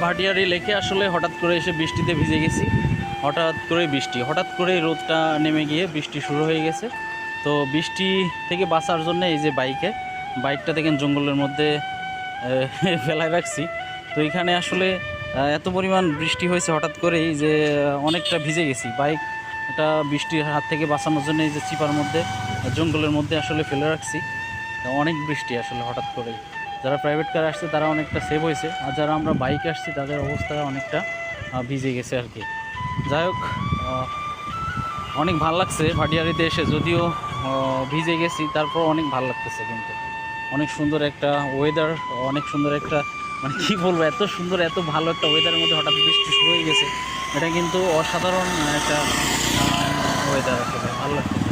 ভাটিয়ারি লেকে আসলে হঠাৎ করে এসে বৃষ্টিতে ভিজে গেছি। হঠাৎ করে বৃষ্টি, হঠাৎ করে রোদটা নেমে গিয়ে বৃষ্টি শুরু হয়ে গেছে। তো বৃষ্টি থেকে বাঁচার জন্য এই যে বাইকটা দেখেন জঙ্গলের মধ্যে ফেলায় রাখছি। তো এখানে আসলে এত পরিমাণ বৃষ্টি হয়েছে হঠাৎ করেই যে অনেকটা ভিজে গেছি। বাইকটা বৃষ্টির হাত থেকে বাঁচানোর জন্য এই যে চিপার মধ্যে জঙ্গলের মধ্যে আসলে ফেলে রাখছি। অনেক বৃষ্টি আসলে হঠাৎ করেই। যারা প্রাইভেট কার আসছে তারা অনেকটা সেভ হয়েছে, আর যারা আমরা বাইকে আসছি তাদের অবস্থা অনেকটা ভিজে গেছে আর কি। যাই হোক, অনেক ভালো লাগছে ভাটিয়ারিতে এসে, যদিও ভিজে গেছি তারপর অনেক ভালো লাগতেছে। কিন্তু অনেক সুন্দর একটা ওয়েদার, অনেক সুন্দর একটা মানে কী বলবো, এত সুন্দর এত ভালো একটা ওয়েদারের মধ্যে হঠাৎ বৃষ্টি শুরু হয়ে গেছে। এটা কিন্তু অসাধারণ একটা ওয়েদার, আসলে ভালো লাগছে।